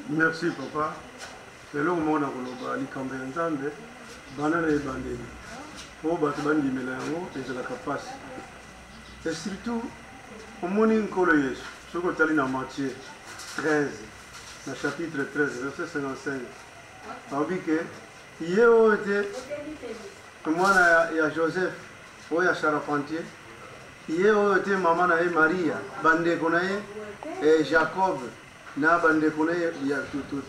Merci papa. Lelo komona koloba likambo ya Nzambe bana na ebandeli po bato bandimela yango ezalaka pasi et surtout omoni nkolo Yesu soki otali na Matthieu 13 na chapitre 13 verset 55 alobi ke ye oyo te mwana ya Joseph oyo ya charpentier ye oyo te mama na ye Maria bandeko na ye Jacob na bandeko na ye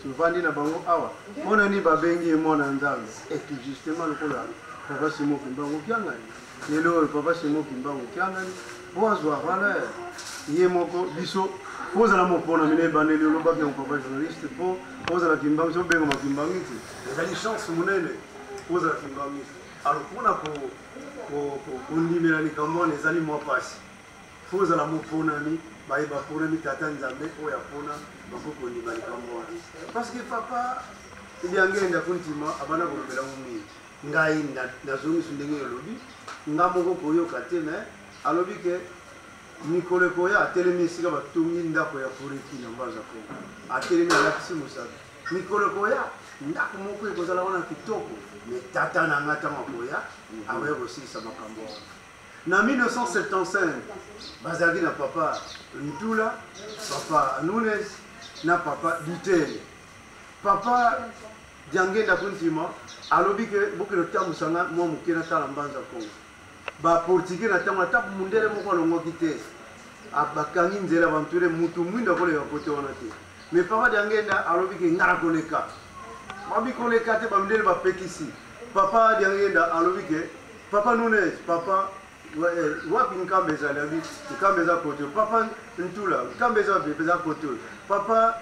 tuvandi na bango awa mpona nini babengi ye mwana Nzambe etu justement lokola papa Simon Kimbangu kiangani lelo oyo papa Simon Kimbangu kiangani po azwa valeur ye moko biso po ozala mopona mine ebandeli olobaki yango papa journaliste po ozala Kimbangu so bengo makimbangu te ezali chance monene po ozala Kimbangu alors mpona kondimela likambo wana ezali mwa pasi po ozala moponami bayeba ponami tata Nzambe oyo apona bakokondima likambo wana parce que papa ebyangenda kuntima abana kolobela mingi ngai nazongiso ndenge olobi nga moko koyoka te me alobi ke mikolo ekoya atelemi esika batongi ndako ya poreki na mbanza kongo atelemi alakisi mosaka mikolo ekoya ndako moko ekozala wana kitoko me tata na nga ntango akoya akoya kosilisa makambo wana na 1975 bazalaki na papa Ntula papa Nunes na papa Dutele papa diangenda kuntima alobi ke bokelo tambusanga mwa moke na tala mbanza kongo baportugais na ntango ata mundele moko alongwaki te bakangi nzela bampire mutu mwinda koleka kote wana te me papa diangenda alobi ke ngala koleka babi koleka te bamundele bapekisi papa diangenda alobi ke papa Nunes papa wapi nkambe ezali abi nkambe eza kote papa Ntula nkambe eza kote papa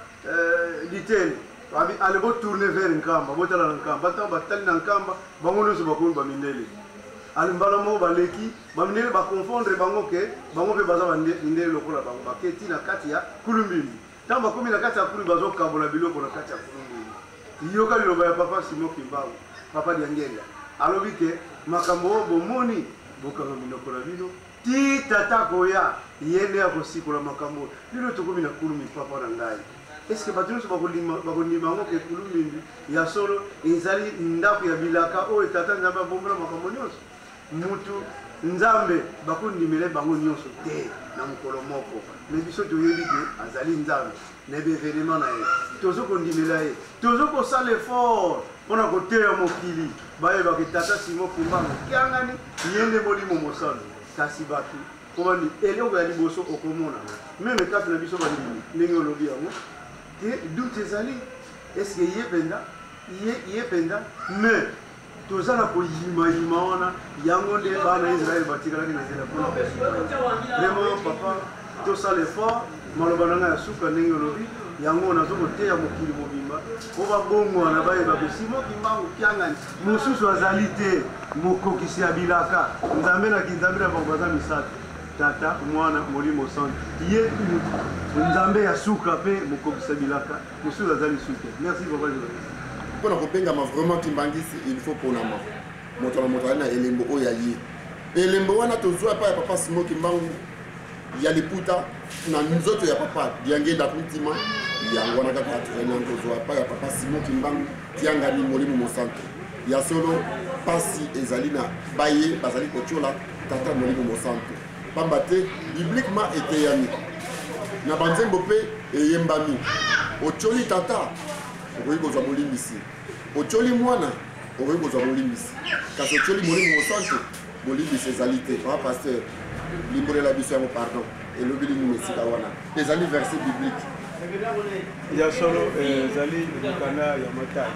Litele abi ale bo tourner vers nkamba botala na nkamba bato batali na nkamba bango nyonso bakomi bamindele ale mbala moko baleki bamindele baconfondre bango ke bango mpe baza bamindele lokola bango baketi na kati ya kulumbimbi ntango bakomi na kati ya kulumbi bazokabola biloko na kati ya kulumbimbi yoka liloba ya papa Simon Kimbangu papa Diangenda alobi ke makambo oyo bomoni bokanga minoko na bino ti tata koya ye nde akosikola makambo bino tokomi na kulumbi papa na ngai est-ce que bato nyonso bakondima yango ke kulumbimbi ya solo ezali ndako ya bilaka oyo tata Nzambe abombola makambo nyonso mutu Nzambe bakondimela bango nyonso te na mokolo moko me biso toyebi ke azali Nzambe na ebevenema na ye tozokondimela ye tozokosala effort mpona koteya mokili bayeba ke tata Simon Kimbangu kiangani ye nde molimo mosalo kasi bato komani eloko ya liboso okomona meme kati na biso bandimi ndenge olobi yango doute ezali est-ce que ye penda mais toza na koyimayima wana yango nde bana Israel batikalaki na nzela mpona vraiment papa tosala effort maloba na ngai ya suka ndenge olobi yango nazokoteya mokili mobimba po babongwana bayeba ke Simon Kimbangu kiangani mosusu azali te mokokisi ya bilaka Nzambe na bango baza misato tata mwana molimo santo ye Nzambe ya suka pe mokokisa bilaka mosusu azali suka. Merci papa. pour kopengama vraiment Kimbangisi il faut ponama moto na moto na elembo oyo yayi elembo wana tozwa pa ya papa Simon Kimbangu ya liputa na nzoto ya papa diangenda kuntima yango na kaka traîner tozwa pa ya papa Simon Kimbangu kiangani molimo mosanto ya solo pasi ezali na baye bazali kotiola tata molimo mosanto pamba te bibliquement eteyami na banzembo pe eyembami ocholi tata okoki kozwa molimbisi ocholi mwana okoki kozwa molimbisi kasi ocholi molimo mosanto molimbisi ezali te pa pasteur limbolela biso yango pardon elobi lingi esika wana ezali verset biblique ya solo ezali mokanda ya matai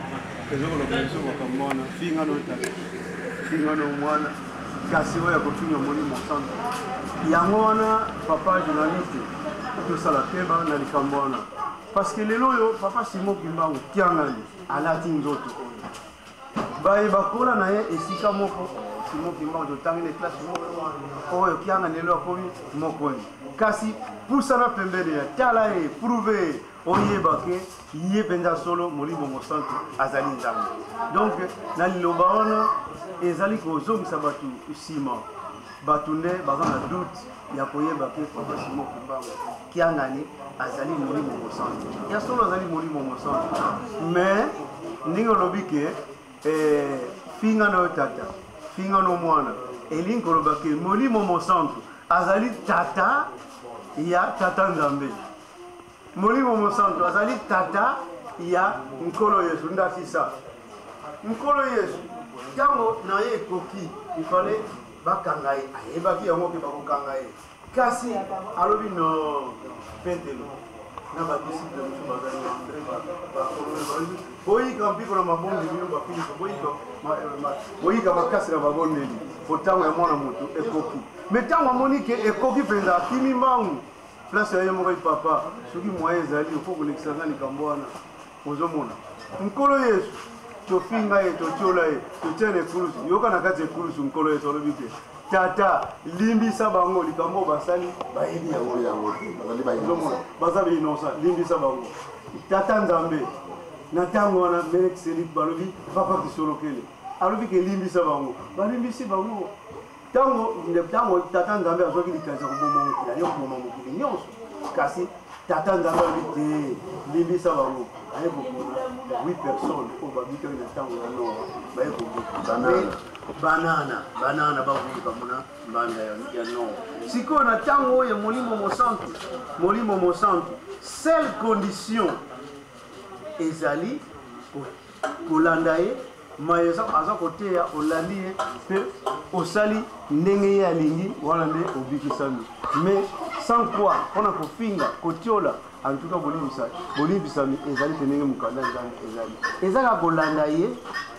ezokoloba biso makambo wana fingano tata fingano mwana kasi oyo akofinga molimo mosanto yango wana papa journaliste tosala keba na likambo wana parce que lelo oyo papa Simon Kimbangu tiangani alati nzoto oyo baye bakola na ye esika moko Simon Kimbangu totangeli classe moko oyo tiangani lelo akomi moko kasi pusana pembeni ya tala ye prouve oyeba ke ye penza solo molimo mosanto azali nzambe donc na liloba wana ezali kozongisa bato nsima bato nde baza na doute ya koyeba ke papa Simon Kimbangu kiangani azali molimo mosanto ya solo azali molimo mosanto mais ndenge olobi ke fingano oyo tata fingano mwana elingi koloba ke molimo mosanto azali tata ya tata nzambe molimo mosanto azali tata ya nkolo Yesu ndakisa nkolo Yesu ntango na ye ekoki ifale bakanga ye ayebaki yango ke bakokanga ye kasi alobi no Petelo na badisiple mosu bazali Andre boyika mpiko na mabonde bino bafilipo boyika makasi na babondeli po ntango ya mwana moto ekoki me ntango amoni ke ekoki mpenza akimi mbangu place ya ye moko papa soki moye ezali ofo kolekisa nga likambo wana ozomona nkolo Yesu tofinga ye totiola ye totia na ekulusu yoka na kati ekulusu nkolo Yesu olobi te tata limbisa bango likambo basali bayebi yango baza beinosa limbisa bango tata nzambe na ntango wana Melkisedeki balobi papa kisolokele alobi ke limbisa bango balimbisi bango ntango tata nzambe azwaki likanisa koboma mokili aye koboma mokili nyonso kasi tata nzambe alobi te limbisa bango aye kobona 8 personnes oyo babikaki na ntango ya noa baye kobona banana bavuka mona mbanda ya noa sikoyo na ntango oyo molimo mosanto seule condition ezali kolanda ye maye aza koteya olandi ye mpe osali ndenge ye alingi wana nde obikisami mais sans quoi mpona kofinga kotiola en tout cas bolimbisami ezali te ndenge mokanda nzambe ezali ezaka kolanda ye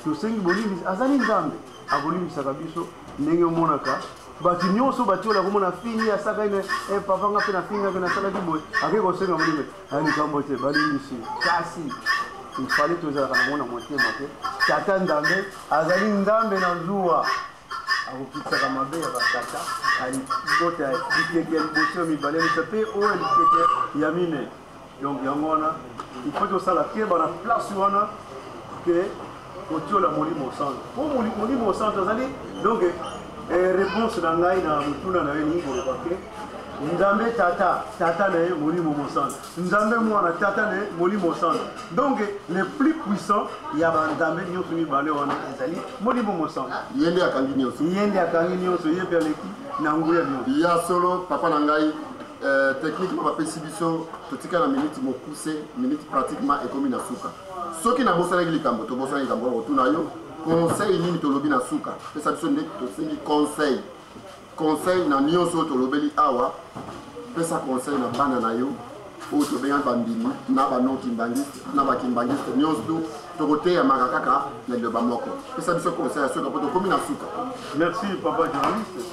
tosengi bolimbisa azali nzambe akolimbisaka biso ndenge omonaka bato nyonso batiola komona fini asaka ine papa nga mpe na finga mpe nasalaki boye ake kosenga molime alikambo te balimbisi kasi ifale tozalaka nango na motema te tata nzambe azali nzambe na zuwa akokitsaka mabe ya batata alibota likeke ya liboso ya mibale misa mpe oyo likeke ya mine donc yango wana ifo tosala keba na place wana ke kotiola molimo santo po molimo santo azali donc réponse na ngai na motuna na ye ningi koloba ke nzambe tata na ye molimo mosanto nzambe mwana tata na ye molimo mosanto donc le plus puissant ya banzambe nyonso mibale wana ezali molimo mosanto ye nde akangi nyonso ye mpe aleki na nguya nyonso ya solo papa na ngai techniquement bapesi biso totika na minute mokuse minute pratiquement ekomi na suka soki nabosanaki likambo tobosanaki likambo kotuna yo conseil nini tolobi na suka pesa biso nde tosengi conseil na nyonso tolobeli awa pesa conseil na bana na yo oyo tobenga bambimi na banokimbangiste na bakimbangiste nyonso tokoteyamaka kaka na liloba moko pesa biso conseil ya suka po tokomi na suka. Merci papa journaliste.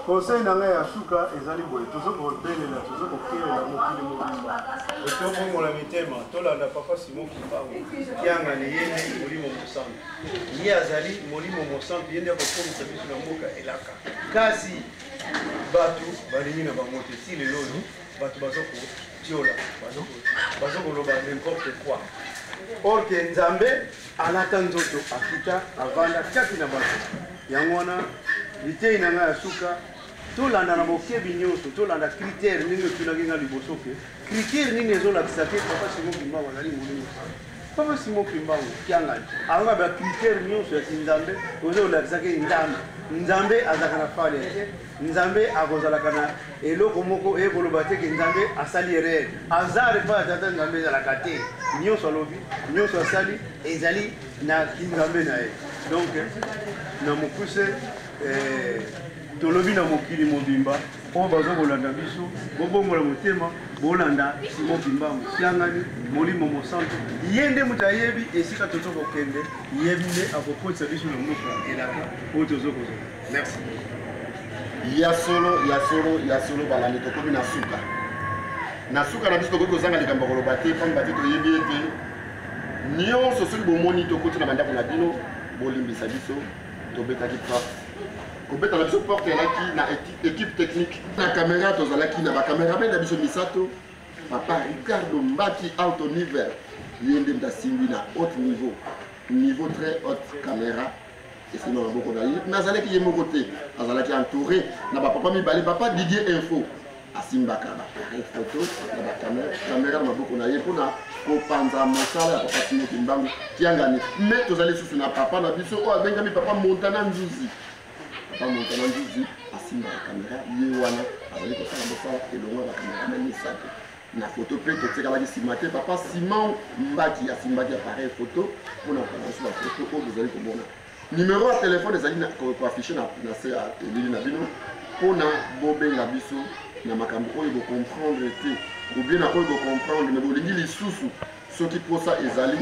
Conseil na ngai ya suka ezali boye tozokobelela tozokokelela mokili mobimba tokomongola mitema tolanda papa Simon Kimbangu kiangani ye nde molimo mosanto ye azali molimo mosanto ye nde akokomisa biso na mboka elaka kasi bato balingi na bango te si lelo oyo bato bazokotiola bazokoloba n'importe quoi or que Nzambe alata nzoto akita avanda kati na bato yango wana litei na ngai ya suka tolanda na bokebi nyonso tolanda critère ndenge tunaki nga liboso ke critère nini ezolakisa te papa Simon Kimbangu azali molimo papa Simon Kimbangu kiangani alonga ba critère nyonso ya Nzambe ozolakisa ke Nzambe azalaka na fale Nzambe akozalaka na eloko moko ekoloba te ke Nzambe asali erreur azar epai ya tata Nzambe ezalaka te nyonso alobi nyonso asali ezali na Nzambe na ye donc na mokuse tolobi na mokili mobimba oyo bazokolanda biso bobongola motema bolanda Simon Kimbangu kiangani molimo mosantu ye nde moto ayebi esika tozokokende yebi nde akokotisa biso na mboka elaka oyo tozokozala. Merci. ya solo balandi tokomi na suka na biso tokoki kozanga likambo koloba te pamba te toyebi ete nyonso soki bomoni tokoti na bandako na bino bolimbisa biso tobetaki porte kobeta na biso porte elaki na équipe technique na caméra tozalaki na bacaméramen na biso misato papa Ricardo Mbaki alto niveau ye nde ndasimbi na haut niveau très haute caméra esino na boko na ye nazalaki ye moko te azalaki entouré na bapapa mibale papa Didier Info asimbaka baappareil photo na bacaméra na maboko na ye mpona kopanza mosala ya papa Simon Kimbangu kiangani mais tozali susu na papa na biso oyo abengami papa Montana Nzuzi asimbaka caméra ye wana azali kosala mosala elongo ya bacaméramen misato na photo mpe totikalaki nsima te papa Simon Mbaki asimbaki appareil photo mpona kopanza bafoto oyo bozali komona numéro ya telefone ezali koaffiche na se ya elili na bino mpona bobenga biso na makambo oyo bocomprendre te obie na oyo bocomprendre me bolingi lisusu soki mposa ezali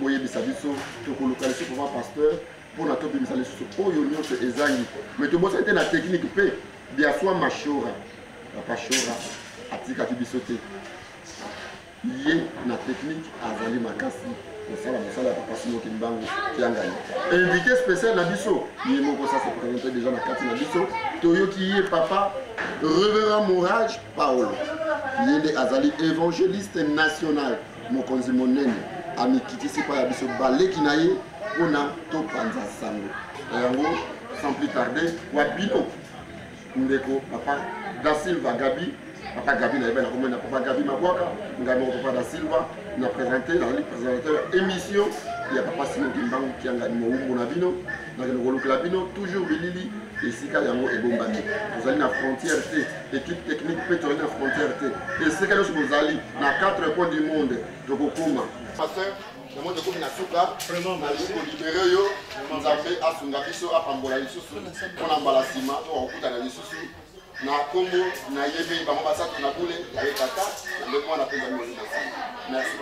boyebisa biso tokoluka lisusu papa pasteur mpona tobimisa lisusu oyo nyonso ezangi me tobosani te na technique mpe biaswa mashora papa shora atikaki biso te ye na technique azali makasi kosala mosala ya papa Simon Kimbangu kiangani invité spécial na biso ye moko ça se présenté déjà na kati na biso toyoki ye papa révérend Mourage Paolo ye nde azali évangéliste national mokonzi monene amikitisi pa ya biso baleki na ye mpona topanza sango yango sans plus tarder wa bino ndeko papa Da Silva Gabi papa Gabi na yeba na komona papa Gabi Mabwaka ngamo papa Da Silva na présenté na li présentateur émission ya papa Simon Kimbangu kiangani moumbu na bino na kolukela bino toujours bilili esika yango ebombami tozali na frontière te équipe technique pe tozali na frontière te esika nyonso bozali na 4 coins du monde tokokoma pasteur namo tokomi na suka nali kolibere yo Nzambe asunga biso apambola lisusu mpona mbala nsima to bakokutana lisusu na kombo na yebe bango basato na bule ya ye tata nde mwana mpenza moni na merci.